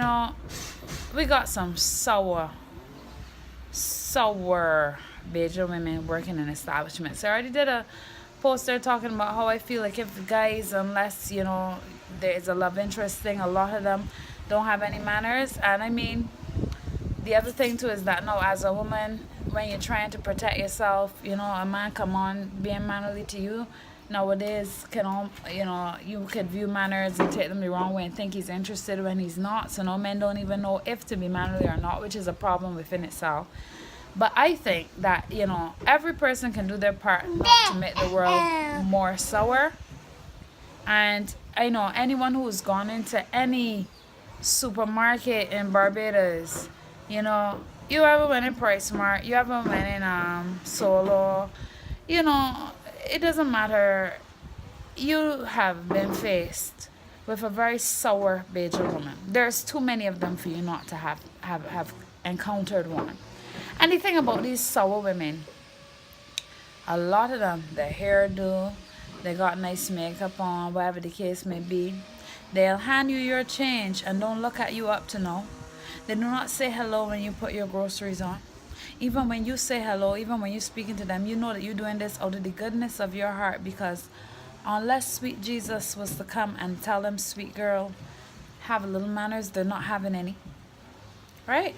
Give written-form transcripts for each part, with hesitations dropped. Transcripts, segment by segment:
You know, we got some sour Bajan women working in establishments. I already did a poster talking about how I feel like if guys, unless, there is a love interest thing, a lot of them don't have any manners. And I mean, the other thing too is that no, as a woman, when you're trying to protect yourself, a man come on being mannerly to you nowadays can all, you could view manners and take them the wrong way and think he's interested when he's not. So no, men don't even know if to be mannerly or not, which is a problem within itself. But I think that every person can do their part not to make the world more sour. And I know anyone who's gone into any supermarket in Barbados, you ever went in Price Mart, you ever went in Solo, it doesn't matter. You have been faced with a very sour Bajan woman. There's too many of them for you not to have encountered one. And the thing about these sour women, a lot of them, their hairdo, they got nice makeup on, whatever the case may be. They'll hand you your change and don't look at you up to know. They do not say hello when you put your groceries on. Even when you say hello, even when you're speaking to them, you know that you're doing this out of the goodness of your heart, because unless sweet Jesus was to come and tell them, sweet girl, have a little manners, they're not having any. Right?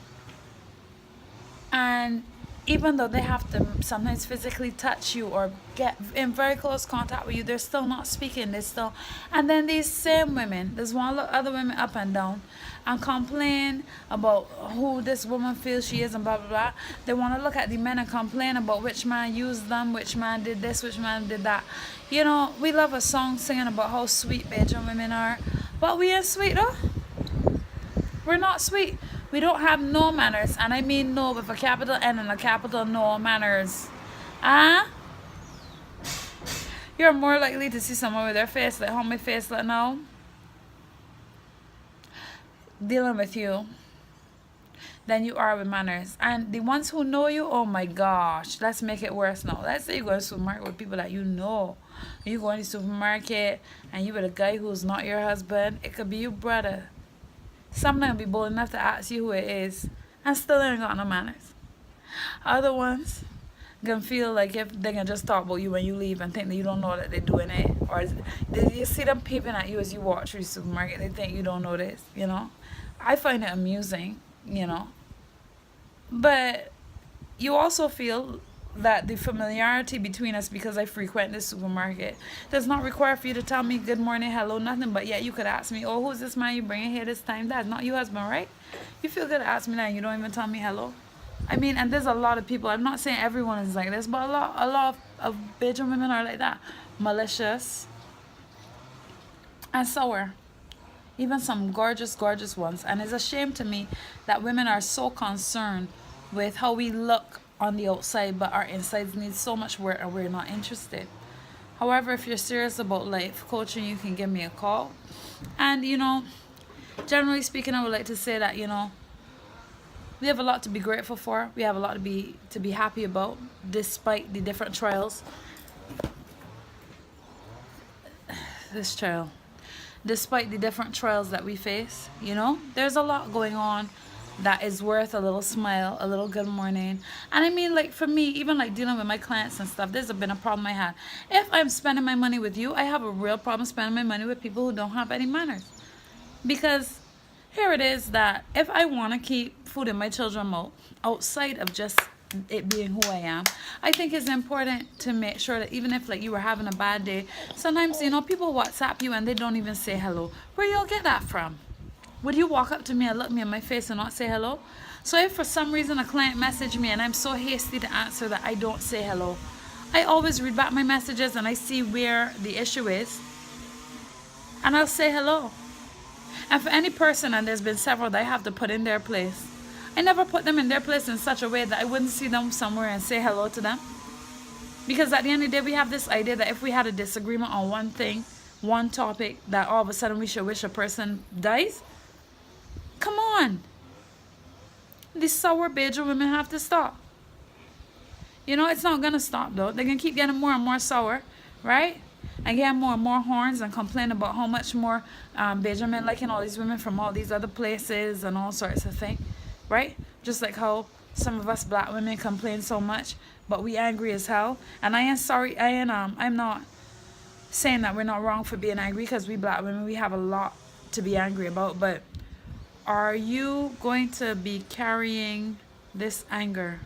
And even though they have to sometimes physically touch you or get in very close contact with you, they're still not speaking. They're still, and then these same women, there's one look other women up and down and complain about who this woman feels she is and blah blah blah. They want to look at the men and complain about which man used them, which man did this, which man did that. We love a song singing about how sweet Bajan women are, but we ain't sweet though. We're not sweet. We don't have no manners, and I mean no with a capital N and a capital no manners. You're more likely to see someone with their face like homie face like no dealing with you than you are with manners. And the ones who know you, oh my gosh, let's make it worse now. Let's say you go to the supermarket with people that you know. You go in the supermarket and you with a guy who's not your husband. It could be your brother. Some of them be bold enough to ask you who it is and still ain't got no manners. Other ones gonna feel like if they can just talk about you when you leave and think that you don't know that they're doing it. Or you see them peeping at you as you walk through the supermarket, they think you don't know this, I find it amusing, But you also feel that the familiarity between us, because I frequent this supermarket, does not require for you to tell me good morning, hello, nothing. But yet you could ask me, oh, who's this man you bringing here this time? That's not your husband, right? You feel good to ask me that and you don't even tell me hello. I mean, and there's a lot of people, I'm not saying everyone is like this, but a lot of Bajan women are like that. Malicious and sour. Even some gorgeous ones. And it's a shame to me that women are so concerned with how we look on the outside, but our insides need so much work and we're not interested. However, if you're serious about life coaching, you can give me a call. And generally speaking, I would like to say that we have a lot to be grateful for. We have a lot to be happy about, despite the different trials. Despite the different trials that we face, there's a lot going on that is worth a little smile, a little good morning. And I mean, like for me, even like dealing with my clients and stuff, there's been a problem I had. If I'm spending my money with you, I have a real problem spending my money with people who don't have any manners. Because here it is that if I want to keep food in my children's mouth, outside of just it being who I am, I think it's important to make sure that even if like you were having a bad day, sometimes people WhatsApp you and they don't even say hello. Where y'all get that from? Would you walk up to me and look me in my face and not say hello? So if for some reason a client messaged me and I'm so hasty to answer that I don't say hello, I always read back my messages and I see where the issue is, and I'll say hello. And for any person, and there's been several that I have to put in their place, I never put them in their place in such a way that I wouldn't see them somewhere and say hello to them. Because at the end of the day, we have this idea that if we had a disagreement on one thing, one topic, that all of a sudden we should wish a person dies. Come on. These sour Bajan women have to stop. It's not going to stop though. They're going to keep getting more and more sour, right? and get more and more horns and complain about how much more Bajan men liking all these women from all these other places and all sorts of things, right? Just like how some of us black women complain so much, but we angry as hell. And I am sorry, I'm not saying that we're not wrong for being angry, because we black women, we have a lot to be angry about. But are you going to be carrying this anger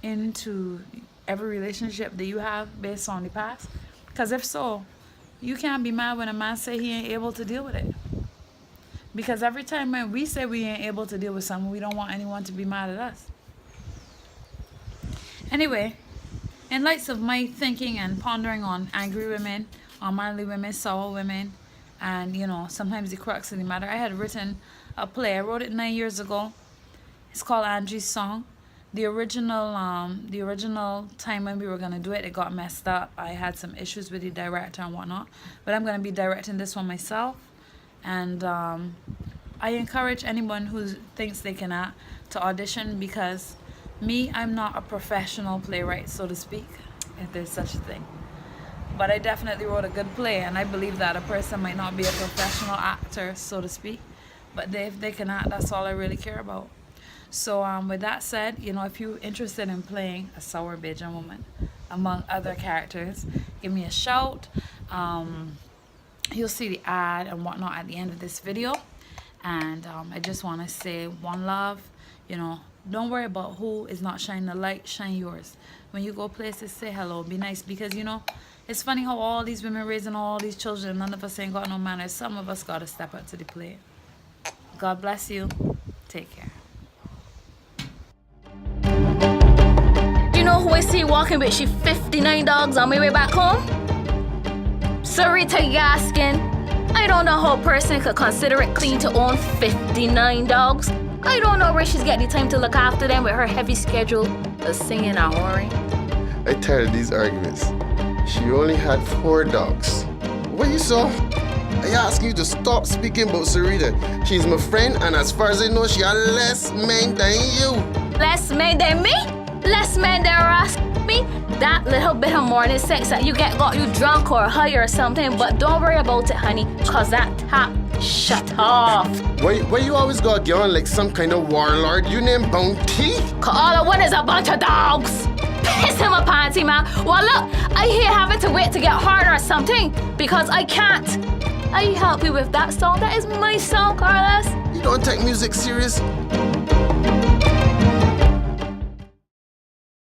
into every relationship that you have based on the past? Because if so, you can't be mad when a man say he ain't able to deal with it. Because every time when we say we ain't able to deal with something, we don't want anyone to be mad at us. Anyway, in lights of my thinking and pondering on angry women, on manly women, sour women, and you know, sometimes the crux of the matter, I had written a play. I wrote it 9 years ago. It's called Angie's Song. The original time when we were gonna do it, it got messed up. I had some issues with the director and whatnot, but I'm gonna be directing this one myself. And I encourage anyone who thinks they can act to audition, because me, I'm not a professional playwright, so to speak, if there's such a thing. But I definitely wrote a good play, and I believe that a person might not be a professional actor, so to speak, but if they can act, that's all I really care about. So with that said, you know, if you're interested in playing a sour Bajan woman among other characters, give me a shout. You'll see the ad and whatnot at the end of this video. And I just want to say one love. You know, don't worry about who is not shining the light, shine yours. When you go places, say hello, be nice, because you know, it's funny how all these women raising all these children, none of us ain't got no manners. Some of us got to step up to the plate. God bless you. Take care. You know who I see walking with she 59 dogs on my way back home? Sarita Gaskin. I don't know how a person could consider it clean to own 59 dogs. I don't know where she's getting the time to look after them with her heavy schedule of singing and whoring. I tired of these arguments. She only had 4 dogs. What you saw? I ask you to stop speaking about Sarita. She's my friend, and as far as I know, she had less men than you. Less men than me? Less men than ask me? That little bit of morning sex that you get got you drunk or high or something, but don't worry about it, honey, cause that tap shut off. Why you always got going like some kind of warlord? You named Bounty? Cause all I want is a bunch of dogs. Piss him a panty, man. Well, look, I hate having to wait to get hard or something, because I can't. I help you with that song. That is my song, Carlos. You don't take music serious.